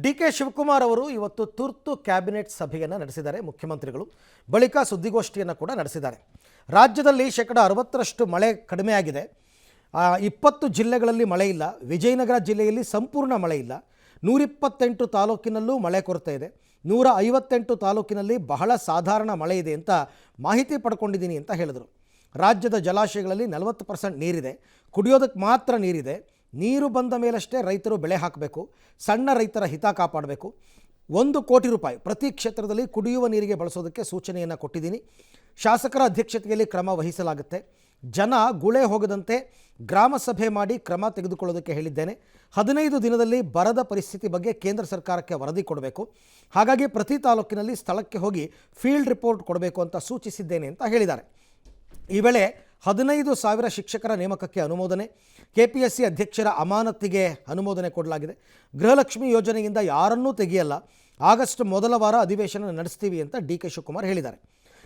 ಡಿ.ಕೆ. ಶಿವಕುಮಾರ್ ಅವರು ಇವತ್ತು ತುರ್ತು ಕ್ಯಾಬಿನೆಟ್ ಸಭೆಯನ್ನು ನಡೆಸಿದ್ದಾರೆ. ಮುಖ್ಯಮಂತ್ರಿಗಳು ಬಳಿಕ ಸುದ್ದಿಗೋಷ್ಠಿಯನ್ನು ಕೂಡ ನಡೆಸಿದ್ದಾರೆ. ರಾಜ್ಯದಲ್ಲಿ 60% ಮಳೆ ಕಡಿಮೆಯಾಗಿದೆ. 20 ಜಿಲ್ಲೆಗಳಲ್ಲಿ ಮಳೆ ಇಲ್ಲ. ವಿಜಯನಗರ ಜಿಲ್ಲೆಯಲ್ಲಿ ಸಂಪೂರ್ಣ ಮಳೆ ಇಲ್ಲ. 128 ತಾಲೂಕಿನಲ್ಲೂ ಮಳೆ ಕೊರತೆ ಇದೆ. 158 ತಾಲೂಕಿನಲ್ಲಿ ಬಹಳ ಸಾಧಾರಣ ಮಳೆ ಇದೆ ಅಂತ ಮಾಹಿತಿ ಪಡ್ಕೊಂಡಿದ್ದೀನಿ ಅಂತ ಹೇಳಿದರು. ರಾಜ್ಯದ ಜಲಾಶಯಗಳಲ್ಲಿ 40% ನೀರಿದೆ. ಕುಡಿಯೋದಕ್ಕೆ ಮಾತ್ರ ನೀರಿದೆ. ನೀರು ಬಂದ ಮೇಲಷ್ಟೇ ರೈತರು ಬೆಳೆ ಹಾಕಬೇಕು. ಸಣ್ಣ ರೈತರ ಹಿತ ಕಾಪಾಡಬೇಕು. 1 ಕೋಟಿ ರೂಪಾಯಿ ಪ್ರತಿ ಕ್ಷೇತ್ರದಲ್ಲಿ ಕುಡಿಯುವ ನೀರಿಗೆ ಬಳಸೋದಕ್ಕೆ ಸೂಚನೆಯನ್ನು ಕೊಟ್ಟಿದ್ದೀನಿ. ಶಾಸಕರ ಅಧ್ಯಕ್ಷತೆಯಲ್ಲಿ ಕ್ರಮ ವಹಿಸಲಾಗುತ್ತೆ. ಜನ ಗುಳೆ ಹೋಗದಂತೆ ಗ್ರಾಮ ಸಭೆ ಮಾಡಿ ಕ್ರಮ ತೆಗೆದುಕೊಳ್ಳೋದಕ್ಕೆ ಹೇಳಿದ್ದೇನೆ. 15 ದಿನದಲ್ಲಿ ಬರದ ಪರಿಸ್ಥಿತಿ ಬಗ್ಗೆ ಕೇಂದ್ರ ಸರ್ಕಾರಕ್ಕೆ ವರದಿ ಕೊಡಬೇಕು. ಹಾಗಾಗಿ ಪ್ರತಿ ತಾಲೂಕಿನಲ್ಲಿ ಸ್ಥಳಕ್ಕೆ ಹೋಗಿ ಫೀಲ್ಡ್ ರಿಪೋರ್ಟ್ ಕೊಡಬೇಕು ಅಂತ ಸೂಚಿಸಿದ್ದೇನೆ ಅಂತ ಹೇಳಿದ್ದಾರೆ. ಈ ವೇಳೆ 15,000 ಶಿಕ್ಷಕರ ನೇಮಕಕ್ಕೆ ಅನುಮೋದನೆ, KPSC ಅಧ್ಯಕ್ಷರ ಅಮಾನತಿಗೆ ಅನುಮೋದನೆ ಕೊಡಲಾಗಿದೆ. ಗೃಹಲಕ್ಷ್ಮಿ ಯೋಜನೆಯಿಂದ ಯಾರನ್ನೂ ತೆಗೆಯಲ್ಲ. ಆಗಸ್ಟ್ ಮೊದಲ ವಾರ ಅಧಿವೇಶನ ನಡೆಸ್ತೀವಿ ಅಂತ ಡಿ.ಕೆ. ಶಿವಕುಮಾರ್ ಹೇಳಿದ್ದಾರೆ.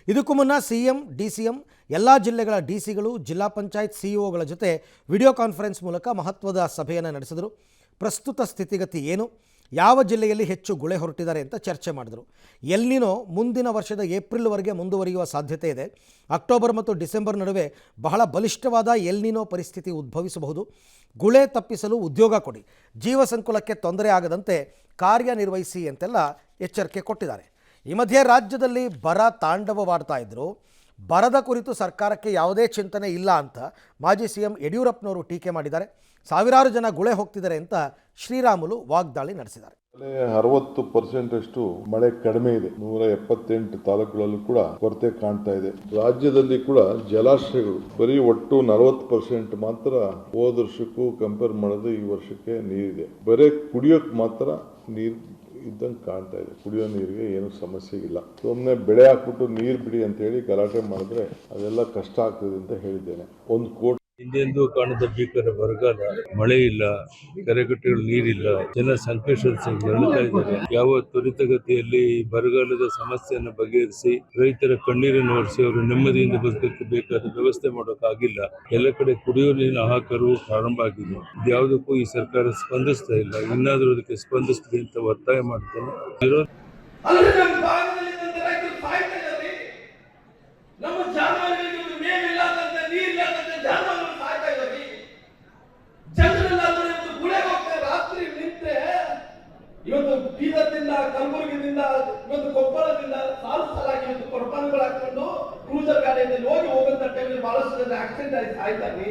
ಇದಕ್ಕೂ ಮುನ್ನ CM, DCM, ಎಲ್ಲ ಜಿಲ್ಲೆಗಳ DCಗಳು, ಜಿಲ್ಲಾ ಪಂಚಾಯತ್ CEOಗಳ ಜೊತೆ ವಿಡಿಯೋ ಕಾನ್ಫರೆನ್ಸ್ ಮೂಲಕ ಮಹತ್ವದ ಸಭೆಯನ್ನು ನಡೆಸಿದರು. ಪ್ರಸ್ತುತ ಸ್ಥಿತಿಗತಿ ಏನು, ಯಾವ ಜಿಲ್ಲೆಯಲ್ಲಿ ಹೆಚ್ಚು ಗುಳೆ ಹೊರಟಿದ್ದಾರೆ ಅಂತ ಚರ್ಚೆ ಮಾಡಿದರು. ಎಲ್ನಿನೋ ಮುಂದಿನ ವರ್ಷದ ಏಪ್ರಿಲ್ವರೆಗೆ ಮುಂದುವರಿಯುವ ಸಾಧ್ಯತೆ ಇದೆ. ಅಕ್ಟೋಬರ್ ಮತ್ತು ಡಿಸೆಂಬರ್ ನಡುವೆ ಬಹಳ ಬಲಿಷ್ಠವಾದ ಎಲ್ನಿನೋ ಪರಿಸ್ಥಿತಿ ಉದ್ಭವಿಸಬಹುದು. ಗುಳೆ ತಪ್ಪಿಸಲು ಉದ್ಯೋಗ ಕೊಡಿ, ಜೀವ ಸಂಕುಲಕ್ಕೆ ತೊಂದರೆ ಆಗದಂತೆ ಕಾರ್ಯನಿರ್ವಹಿಸಿ ಅಂತೆಲ್ಲ ಎಚ್ಚರಿಕೆ ಕೊಟ್ಟಿದ್ದಾರೆ. ಈ ಮಧ್ಯೆ ರಾಜ್ಯದಲ್ಲಿ ಬರ ತಾಂಡವವಾಡ್ತಾ ಇದ್ದರು. ಬರದ ಕುರಿತು ಸರ್ಕಾರಕ್ಕೆ ಯಾವುದೇ ಚಿಂತನೆ ಇಲ್ಲ ಅಂತ ಮಾಜಿ CM ಯಡಿಯೂರಪ್ಪನವರು ಟೀಕೆ ಮಾಡಿದ್ದಾರೆ. ಸಾವಿರಾರು ಜನ ಗುಳೆ ಹೋಗ್ತಿದ್ದಾರೆ ಅಂತ ಶ್ರೀರಾಮುಲು ವಾಗ್ದಾಳಿ ನಡೆಸಿದ್ದಾರೆ. 60% ಅಷ್ಟು ಮಳೆ ಕಡಿಮೆ ಇದೆ. 178 ತಾಲೂಕುಗಳಲ್ಲೂ ಕೂಡ ಕೊರತೆ ಕಾಣ್ತಾ ಇದೆ. ರಾಜ್ಯದಲ್ಲಿ ಕೂಡ ಜಲಾಶಯಗಳು ಬರೀ ಒಟ್ಟು 40% ಮಾತ್ರ ಹೋದ ವರ್ಷಕ್ಕೂ ಕಂಪೇರ್ ಮಾಡಿದ್ರೆ ಈ ವರ್ಷಕ್ಕೆ ನೀರಿದೆ. ಬರೀ ಕುಡಿಯೋಕ್ ಮಾತ್ರ ನೀರು ಇದ್ದಂಗೆ ಕಾಣ್ತಾ ಇದೆ. ಕುಡಿಯೋ ನೀರಿಗೆ ಏನು ಸಮಸ್ಯೆ ಇಲ್ಲ. ಸುಮ್ಮನೆ ಬೆಳೆ ಹಾಕ್ಬಿಟ್ಟು ನೀರು ಬಿಡಿ ಅಂತ ಹೇಳಿ ಗಲಾಟೆ ಮಾಡಿದ್ರೆ ಅದೆಲ್ಲ ಕಷ್ಟ ಆಗ್ತದೆ ಅಂತ ಹೇಳಿದ್ದೇನೆ. 1 ಕೋಟಿ ಹಿಂದೆಂದೂ ಕಾಣದ ಭೀಕರ ಬರಗಾಲ, ಮಳೆ ಇಲ್ಲ, ಕೆರೆಕಟ್ಟೆಗಳು ನೀರಿಲ್ಲ, ಜನ ಸಂಕಷ್ಟದಲ್ಲಿ ನರಳ್ತಾ ಇದ್ದಾರೆ. ಯಾವ ತ್ವರಿತಗತಿಯಲ್ಲಿ ಬರಗಾಲದ ಸಮಸ್ಯೆಯನ್ನು ಬಗೆಹರಿಸಿ ರೈತರ ಕಣ್ಣೀರನ್ನು ಒರೆಸಿ ಅವರು ನೆಮ್ಮದಿಯಿಂದ ಬದುಕಕ್ಕೆ ಬೇಕಾದ ವ್ಯವಸ್ಥೆ ಮಾಡೋಕ್ಕಾಗಿಲ್ಲ. ಎಲ್ಲ ಕಡೆ ಕುಡಿಯುವ ನೀರಿನ ಹಾಹಾಕಾರವು ಪ್ರಾರಂಭ ಆಗಿದೆ. ಯಾವುದಕ್ಕೂ ಈ ಸರ್ಕಾರ ಸ್ಪಂದಿಸ್ತಾ ಇಲ್ಲ. ಇನ್ನಾದರೂ ಅದಕ್ಕೆ ಸ್ಪಂದಿಸಲಿ ಅಂತ ಒತ್ತಾಯ ಮಾಡ್ತೇನೆ. ಇವತ್ತು ಬೀದರ್ದಿಂದ, ಕಲಬುರಗಿಯಿಂದ, ಇವತ್ತು ಕೊಪ್ಪಳದಿಂದ ಸಾಲಾಗಿ ಇವತ್ತು ಕೊರಪಾನ್ಗಳು ಹಾಕೊಂಡು ಕ್ರೂಸರ್ ಗಾಡಿಯಲ್ಲಿ ಹೋಗುವಂತ ಟೈಮಲ್ಲಿ ಬಹಳಷ್ಟು ಜನ ಆಕ್ಸಿಡೆಂಟ್ ಆಗಿ ಸಾಯ್ತಾರೆ.